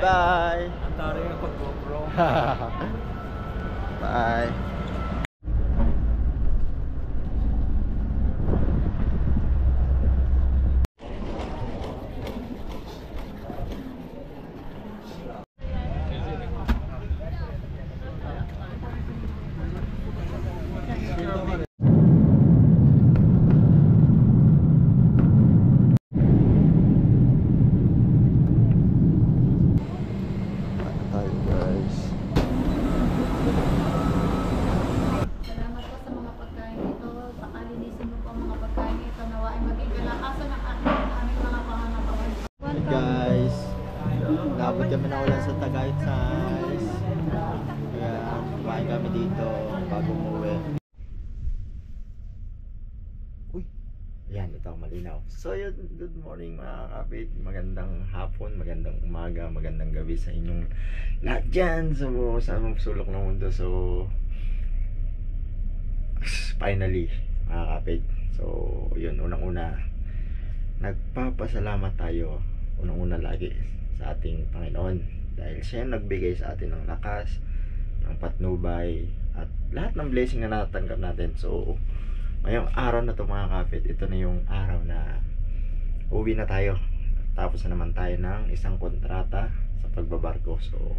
bye. Ang tari yung pag-GoPro. Bye. Tayo guys. Salamat po sa mga pagkain ito. Pakalinisin mo po ang mga pagkain ito. Nawa ay maging kalakasan ng aming mga pangangatawan. Hey guys. Nabot kami na ulan sa Tagaytay. Kaya kumain kami dito bago umuwi. Uy. Yan, ito malinaw. So yun, good morning mga kapit. Magandang hapon, magandang umaga, magandang gabi sa inyong lahat dyan. So sa mga sulok ng mundo. So finally mga kapit. So yun, unang-una nagpapasalamat tayo unang-una lagi sa ating Panginoon dahil siya nagbigay sa atin ng lakas, ng patnubay at lahat ng blessing na natanggap natin. So ngayong araw na to mga kapit, ito na yung araw na uwi na tayo. Tapos na naman tayo ng isang kontrata sa pagbabarko. So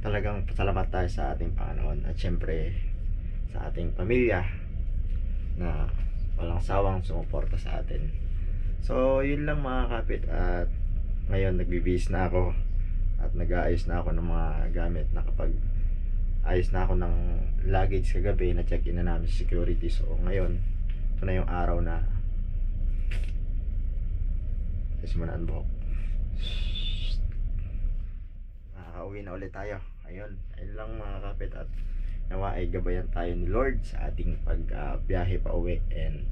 talagang pasalamat tayo sa ating Panginoon at syempre sa ating pamilya na walang sawang sumuporta sa atin. So yun lang mga kapit, at ngayon nagbibihis na ako at nag-aayos na ako ng mga gamit. Nakapag ayos na ako ng luggage kagabi, na check in na namin sa security. So ngayon ito na yung araw na ayos mo na ang buhok. Nakaka-uwi na ulit tayo. Ayun lang mga kapit, at nawa ay gabayan tayo ni Lord sa ating pagbiyahe pa uwi, and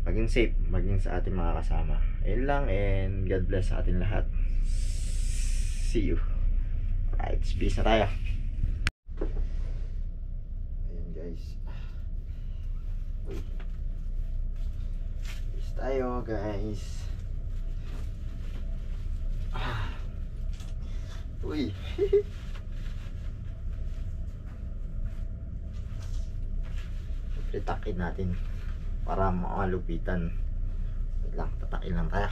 maging safe, maging sa ating mga kasama. Ayun lang, and God bless sa ating lahat. See you. Alright, peace na tayo. Ayun guys. Uy. Peace tayo guys. Uy. Takin natin para makalupitan. Wait lang, tatakin lang tayo.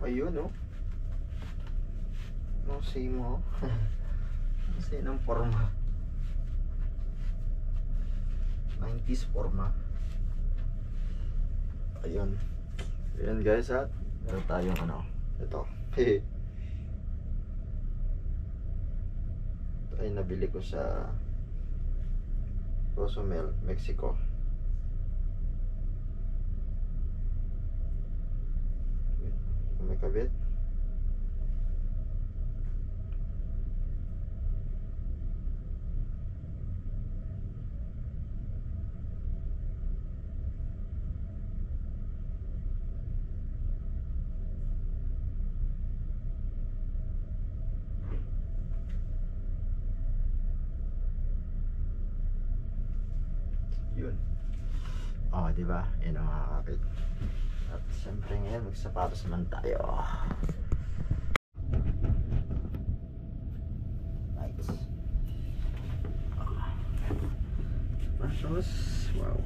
Ayun oh. No say mo. Kasi ng forma 90s forma. Ayun. Ayun guys, at meron tayong ano, ito. Ito ay nabili ko sa Cozumel, Mexico. May kabit. Yun. Oh, di ba? Yan ang mga kapit. At siyempre ngayon, magsapatos naman tayo. Nice. Sapatos. Wow.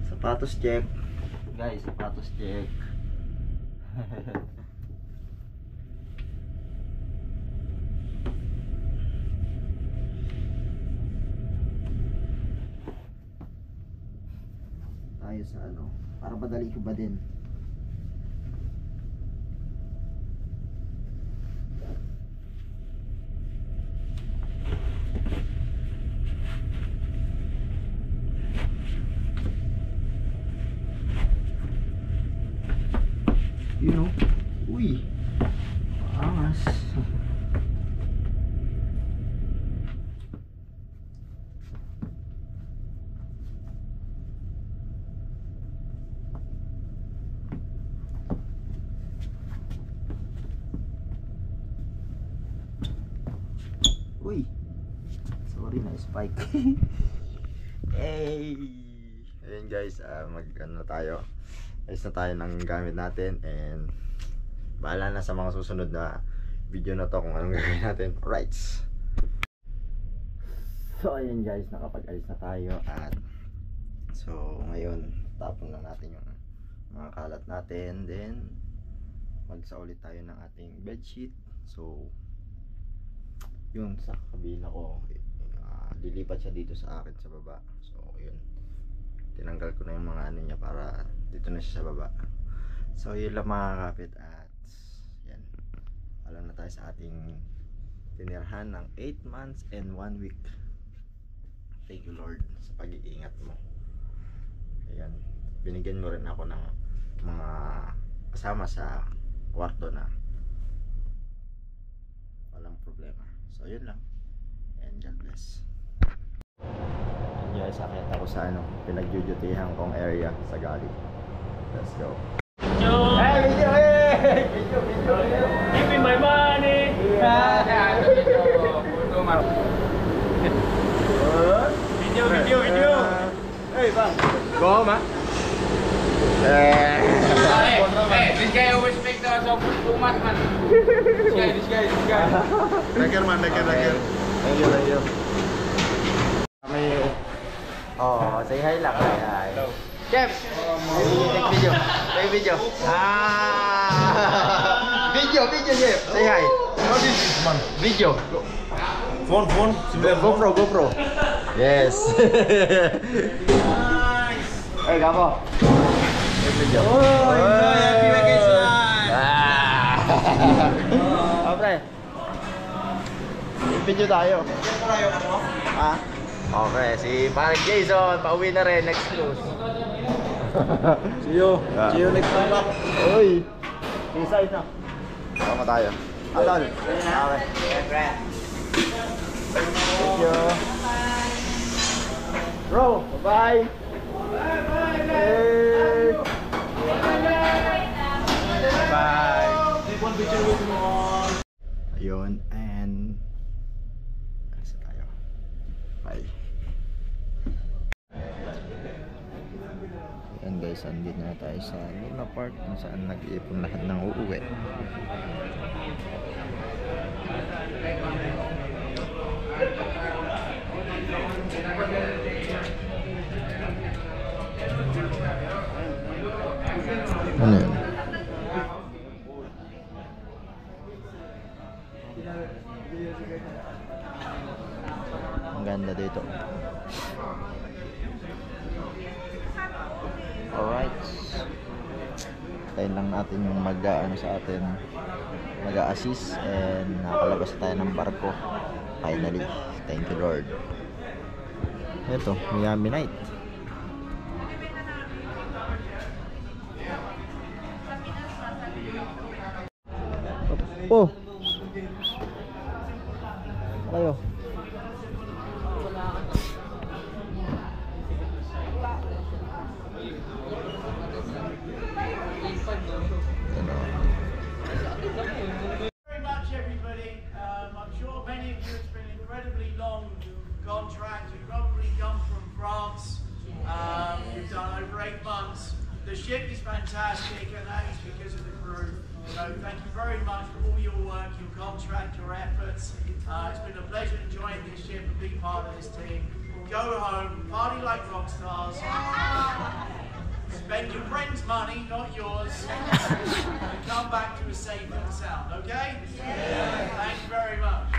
Sapatos check. Guys, sapatos check. Tayo sa ano, para madali ko ba din. You know, uy, angas. Spike. Hey! Ayun guys, mag-ano tayo. Ayos na tayo ng gamit natin and bahala na sa mga susunod na video na to kung anong gagawin natin. Alright. So ayun guys, nakapag-alis na tayo at so ngayon tapon na natin yung mga kalat natin, then magsa ulit tayo ng ating bedsheet. So yun sa kabila ko, lilipat siya dito sa akin sa baba. So yun, tinanggal ko na yung mga ano niya para dito na siya sa baba. So yun lang mga kapit at yan, alam na tayo sa ating tinirhan ng 8 months and 1 week. Thank you Lord sa pag-iingat mo. Ayan, binigyan mo rin ako ng mga kasama sa kwarto na walang problema. So yun lang, and God bless. Guys, akit ako sa ano, pinagjujutihan kong area sa Gali. Let's go. Video! Hey, video! Hey! Video! Give me my money! Video! Hey, bang! Go home, ha? Hey, this guy always make the so too much, man. This guy. Thank you. Kami, say hi lang. Hi. Chef! Take video. Video, Chef. Say hi. Video. Phone. GoPro. Yes. Hey, Gabo. Take video. happy vacation. Pre. Video tayo. Ah? Okay, si Parang Jason, pauwi na rin, next cruise. See you next time. Uy! Inside na. Tama tayo. Atol. Okay. Thank you. Bro, bye-bye. Hey. Bye. Take one picture with me. Ayun, and alis na tayo. Bye. Ayan guys, andito na tayo sa Luna Park kung saan nag-iipon lahat ng uuwi. Ano yun? Ang ganda dito. Alright. Tayo lang natin yung mag-ano sa atin, mag-assist, and nakalabas tayo ng barko. Finally. Thank you Lord. Ito, Miami night. Oh. Ayo. Very much, everybody. I'm sure many of you, it's been an incredibly long contract. You've probably come from France. You've done over 8 months. The ship is fantastic, and that is because of the crew. So thank you very much for all your work, your contract, your efforts. It's been a pleasure to join this ship and be part of this team. Go home, party like rock stars. Spend your friends' money, not yours, and come back to us safe and sound, okay? Yeah. Thank you very much.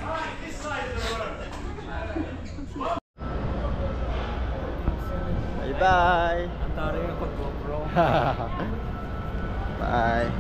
Right, this side of the room. Bye-bye. Ang taray ng pag-GoPro. Bye.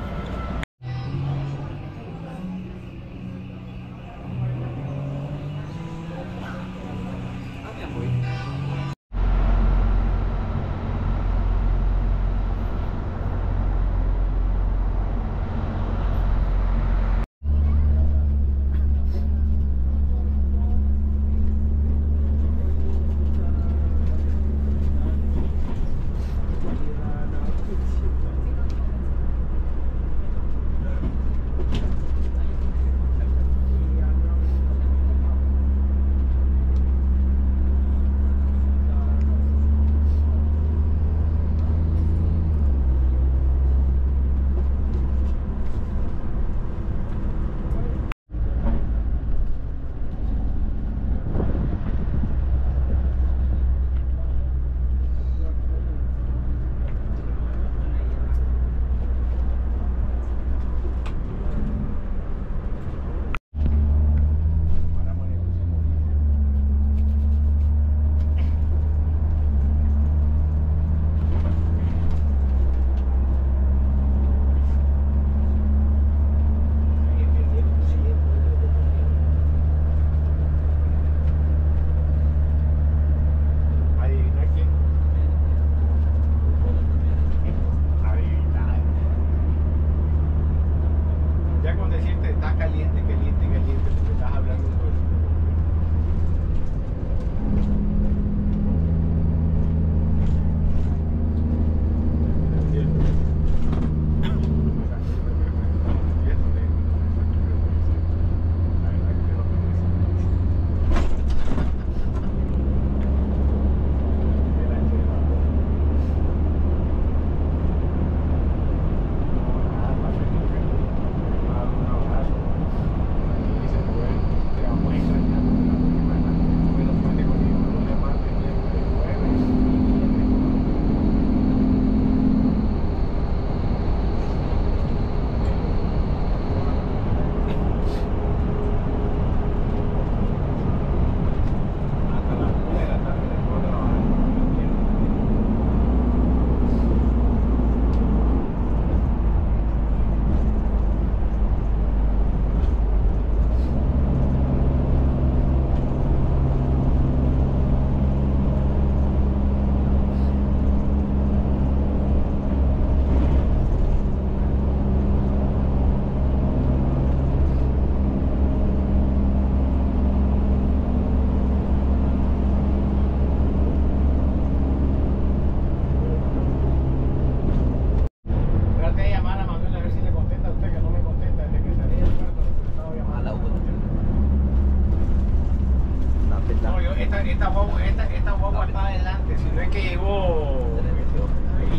esta guagua está adelante, si no es que llegó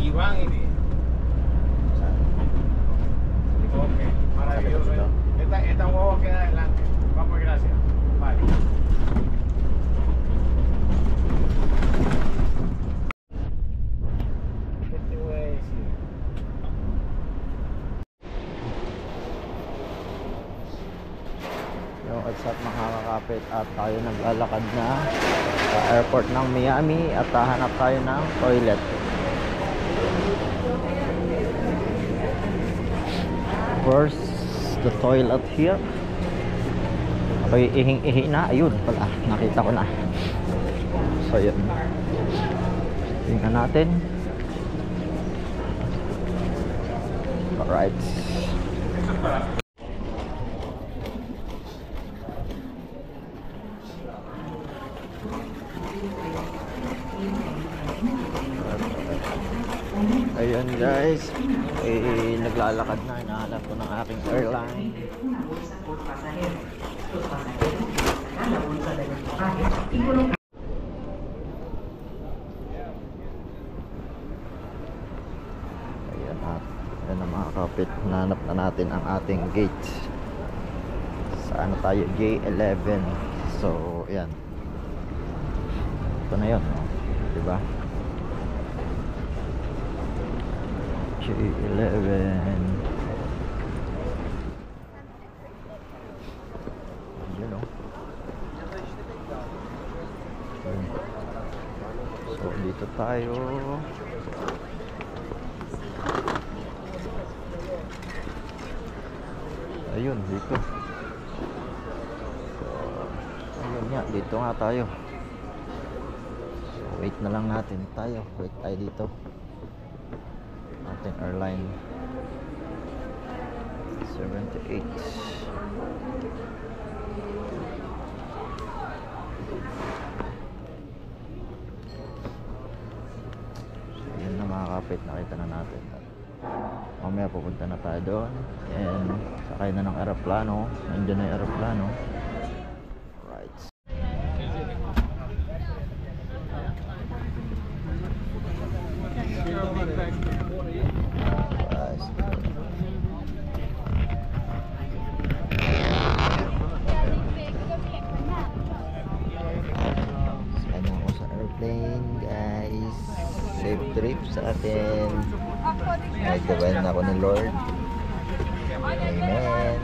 Iván y... Ok, maravilloso. Esta guagua queda adelante. Vamos, gracias. Vale. ¿Qué te voy a decir? Yung what's up mga kakapit, at tayo naglalakad na sa airport ng Miami at hahanap tayo ng toilet. First, the toilet here. Ako'y ihing-ihi na. Ayun pala, nakita ko na. So yun, tingnan natin. Alright. Ayun guys, naglalakad na, hinahanap ko ng aking airline. Ayan na mga kapit, hinahanap na natin ang ating gate. Saan tayo? J11. So, ayan. Ito na yun, no? Diba? J11. Yun o. So dito tayo. Ayun, dito. So, ayun nga, dito nga tayo. So wait na lang natin tayo. Wait tayo dito. Ating airline 78. So yun na mga kapit, nakita na natin. Mamaya pupunta na tayo doon and sakay na ng aeroplano. Nandiyan na yung aeroplano. Right. Guys, safe trip sa atin. Nagkabayan ako ni Lord. Amen.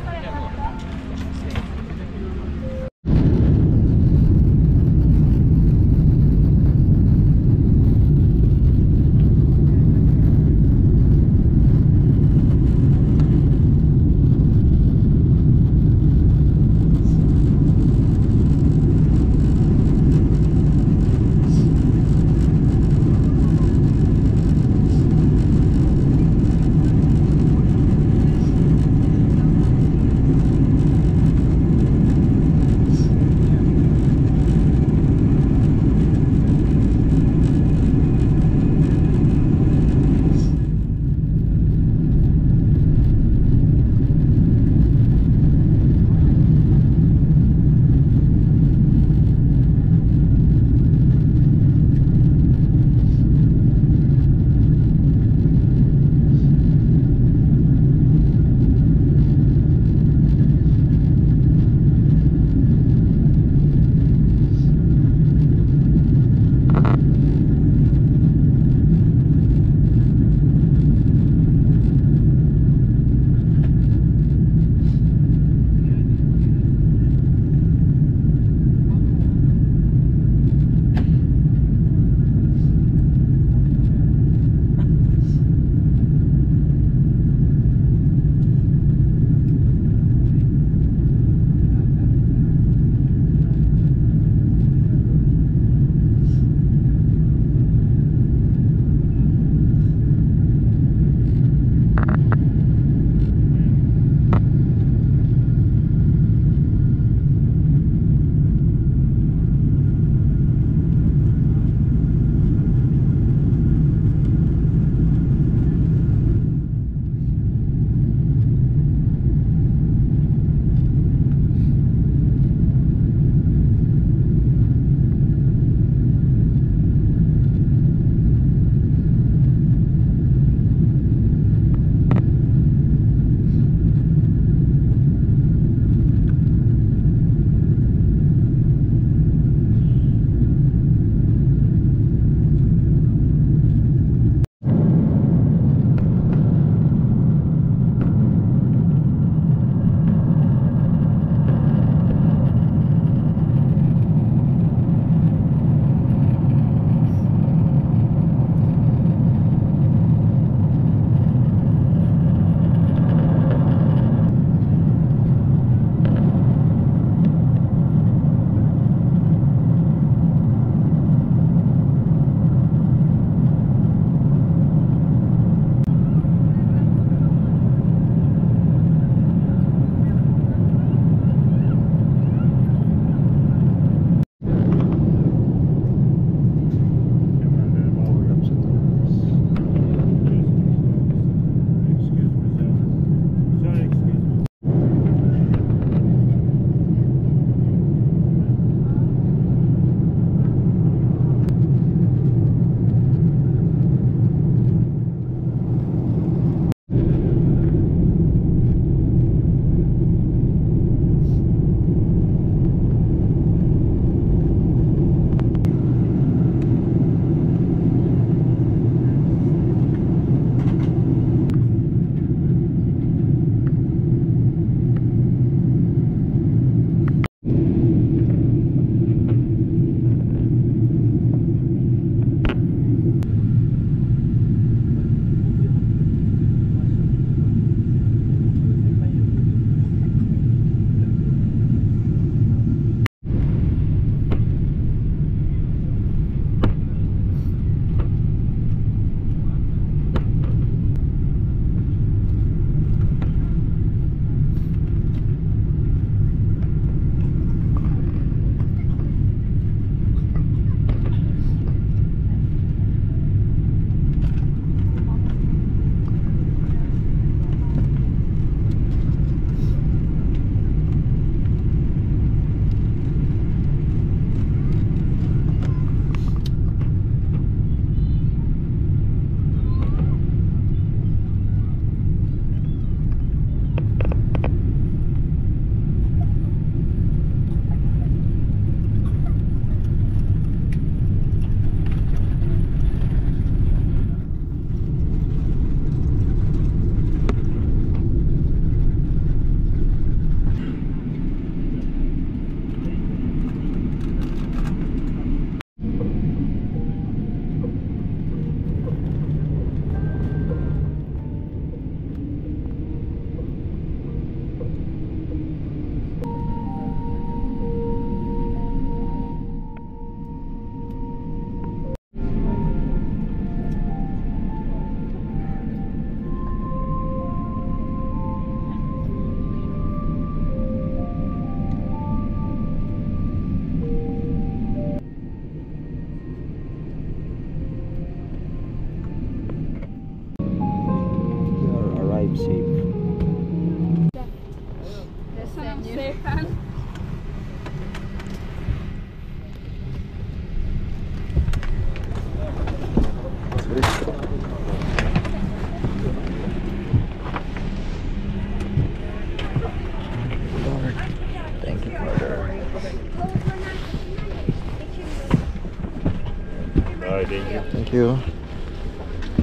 Alright, thank you. Thank you.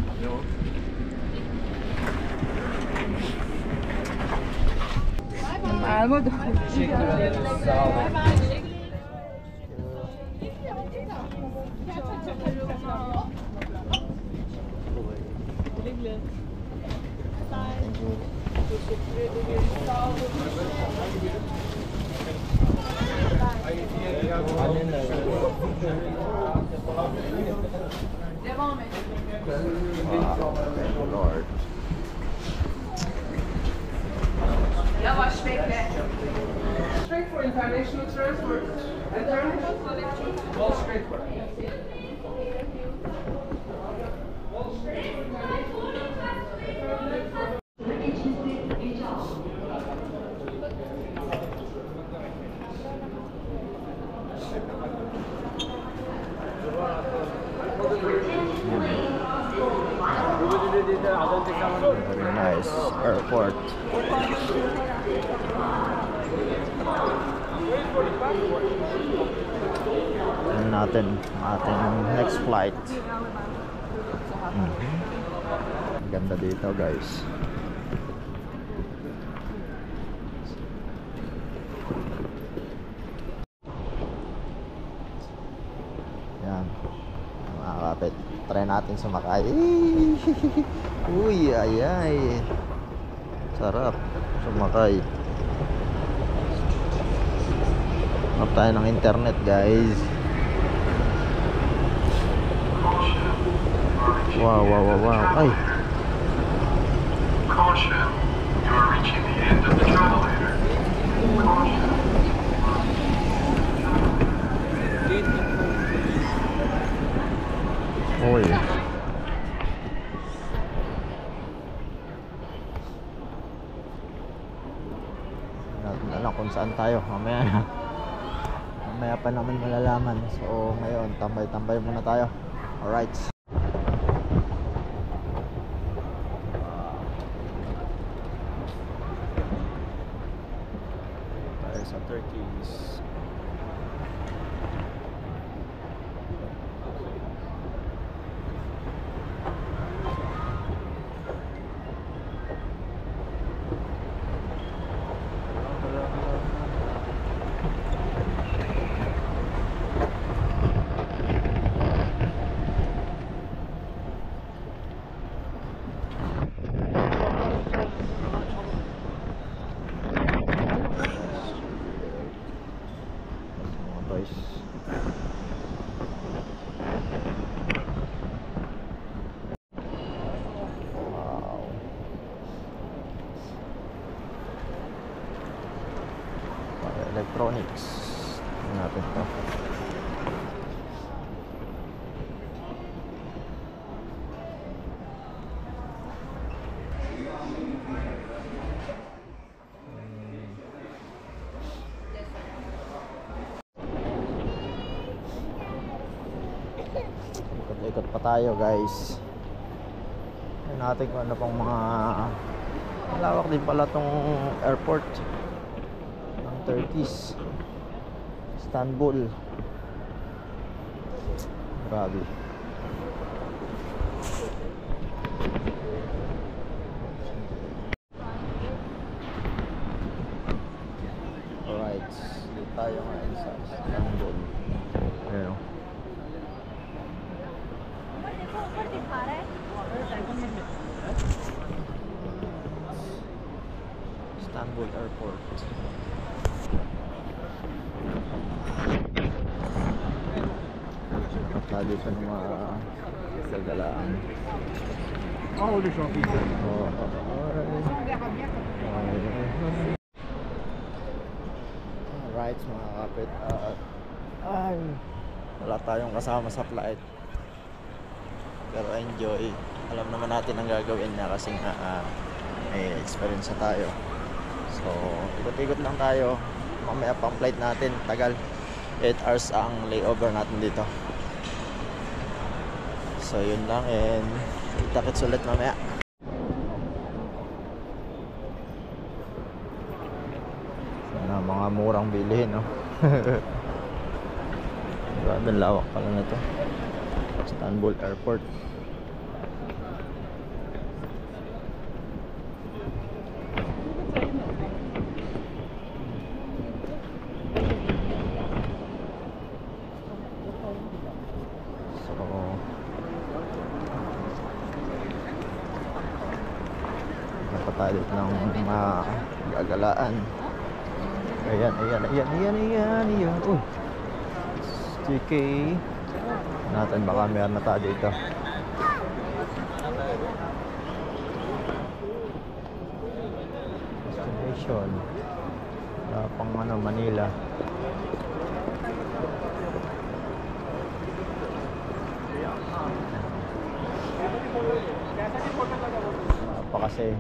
Thank you. Wow, thank you, Lord. Straight for international transport. International Wall straight for. Very nice airport. Tingnan natin ating next flight. Ang ganda dito, guys. Yan. Mga kapit. Try natin sumakay. Uy, ay ay. Sarap sumakay. Hanap tayo ng internet, guys. Wow, wow, wow, wow. Ay. Caution, you are reaching the end of the travelator. Caution. Uy. Natin alam kung saan tayo. Mamaya pa naman malalaman. So ngayon, tambay-tambay muna tayo. Alright. Tayo sa Turkish. Guys. Wow. Electronics. Tingnan natin to. Ikot pa tayo, guys. Tingnan natin kung ano pang mga malawak din pala tong airport ng Turkish Istanbul. Grabe. Alright, dito tayo ngayon sa Istanbul. Ayun. Istanbul Airport. Nakata dito ng mga sagalaan. Oh, the shopping. Oh, alright, mga kapit. Ay, wala tayong kasama sa flight. Pero enjoy. Alam naman natin ang gagawin niya kasi may experience na tayo. So, ikot-ikot lang tayo. Mamaya pang flight natin, tagal. 8 hours ang layover natin dito. So, yun lang, and kita-kits ulit mamaya. Sana mga murang bilihin, no? Grabe, lawak pala na to. Istanbul Airport. Tayo ng magagalaan. Ayan. Uy, GK natin, baka meron na tayo dito. Destination pang Manila. Kasi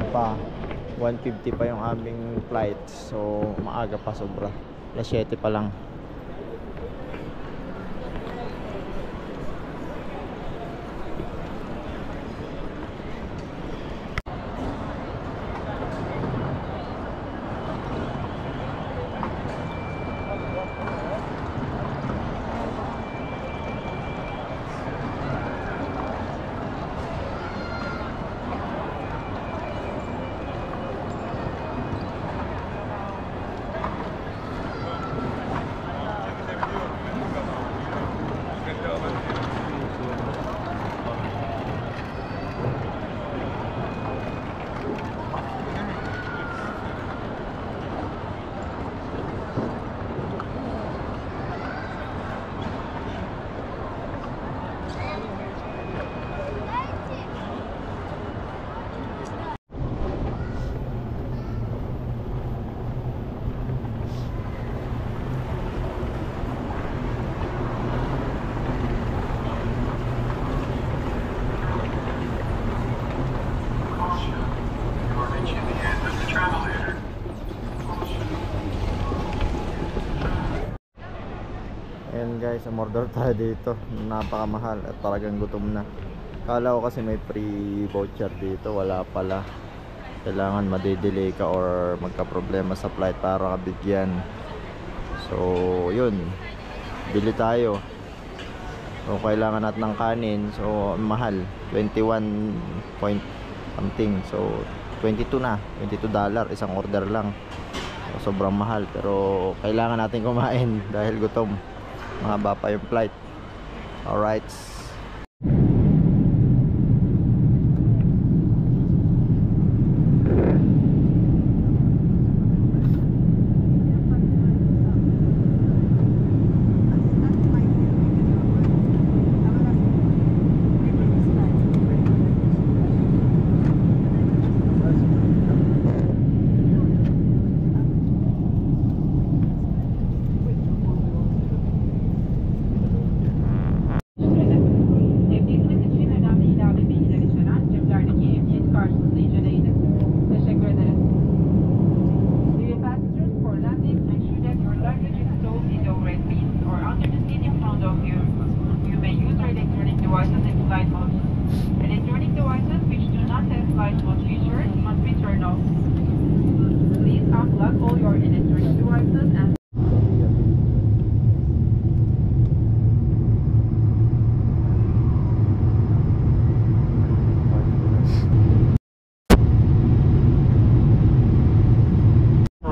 pa 1:50 pa yung aming flight, so maaga pa sobra, alas 7 pa lang. Ayan guys, umorder tayo dito. Napakamahal at talagang gutom na. Kala ko kasi may free voucher dito, wala pala. Kailangan madidelay ka or magka-problema sa flight para kabigyan. So yun, bili tayo. So kailangan natin ng kanin, so mahal, 21 point something. So $22 isang order lang. So, sobrang mahal, pero kailangan natin kumain dahil gutom. Mahaba pa yung flight. Alright.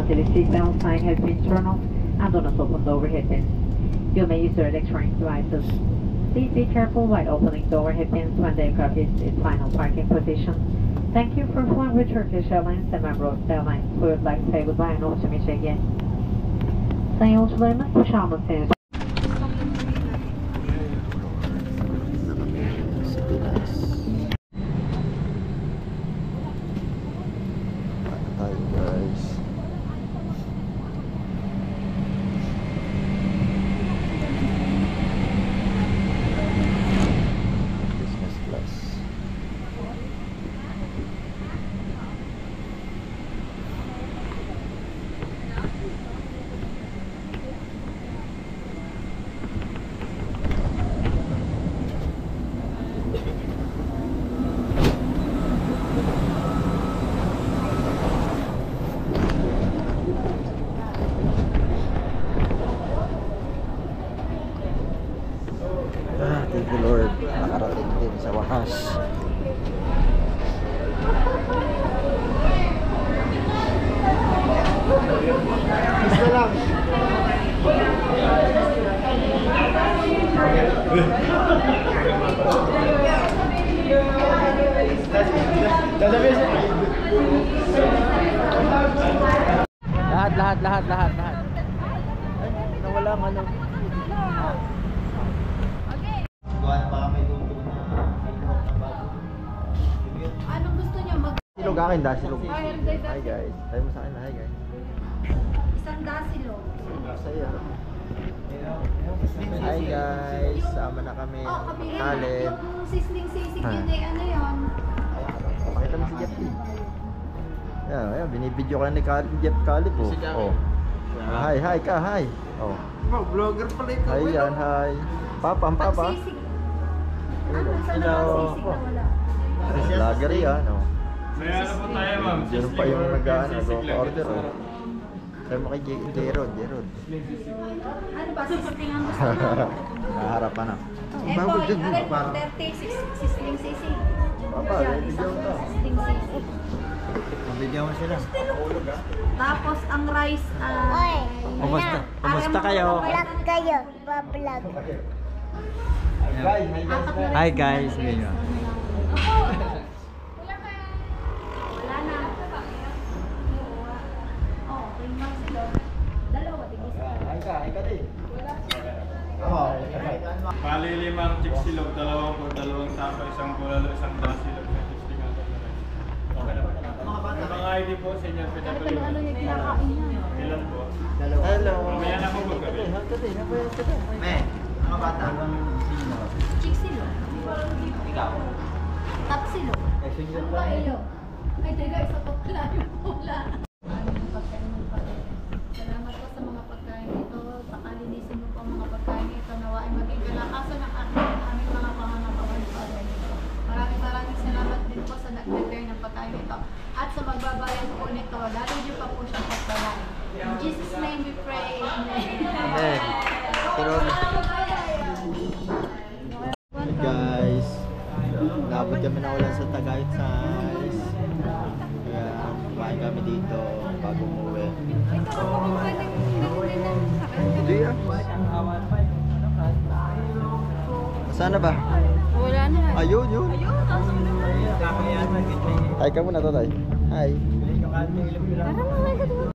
Until the seatbelt sign has been turned off and do not open the overhead bins. You may use your electronic devices. Please be careful while opening the overhead bins when the aircraft is in final parking position. Thank you for flying with Turkish Airlines and Emirates Airlines. We would like to say goodbye and hope to meet you again. Sayın yolcularımız, kuşağımız henüz. Thank you Lord. Nakarating din sa wakas. Isa lang. Lahat. Ay, nawala ang ano. Okay. Buwan pa kami dito na Anong gusto niyo? silog akin, silog. Hi guys. Tayo mo sa akin, hi guys. Isang dasilo. Masaya. Hi guys, sama na kami Oh, ng kabila. Caleb. Yung sisling sisig Ah. yun eh, ano yun? Pakita mo si Jeff D. Ayan, binibidyo ka ni Jeff Caleb oh. Oh. Hi ka, hi. Oh. Vlogger pala ito. Hi yan, hi. Papa. Pagsisig. Ano, saan na sisig na wala? Vlogger yan, oh. May ano po tayo, ma'am? Diyan pa yung nag-order oh. Sabi mo kay Jerod. Ano ba, sisling ang gusto mo? Naharap pa na. Eh po, aray po, 30, sisling sisig. Papa, bibigyan mo to. Sisling sisig. Bibigyan mo sila. Tapos ang rice ay... Kumusta kayo? Vlog kayo, Vlog. Hi guys. Ngayon. Wala na. Oh, okay lang sila. Dalawa, tigis. Hi ka din. Bali 5 chick silog, 2 tapa, 1 bulalo, 1 dasilog. Okay na ba? Mga ID po, senior Ano PW. yung kinakain niya? Ilan po? Hello. Mamaya na po magkabi. Mga bata. Chick silo. Tap silo. Ang pailo. Ay, teka, isa pa pala yung pula. Salamat po sa mga pagkain ito. Pakalinisin mo po ang mga pagkain ito. Nawa ay maging kalakasan ng aming mga pangangatawan sa atin ito. Maraming salamat din po sa nag-prepare ng pagkain ito. At sa magbabayad po nito, lalo niyo pa po siyang pagbabayad. In Jesus' name we pray. Amen. Hey guys, labot kami na ulan sa Tagaytay size. Kaya kumain kami dito bago umuwi. Hindi ah. Sana ba? Wala na. Ayun, yun. Hi ka muna to, tay. Hi. Parang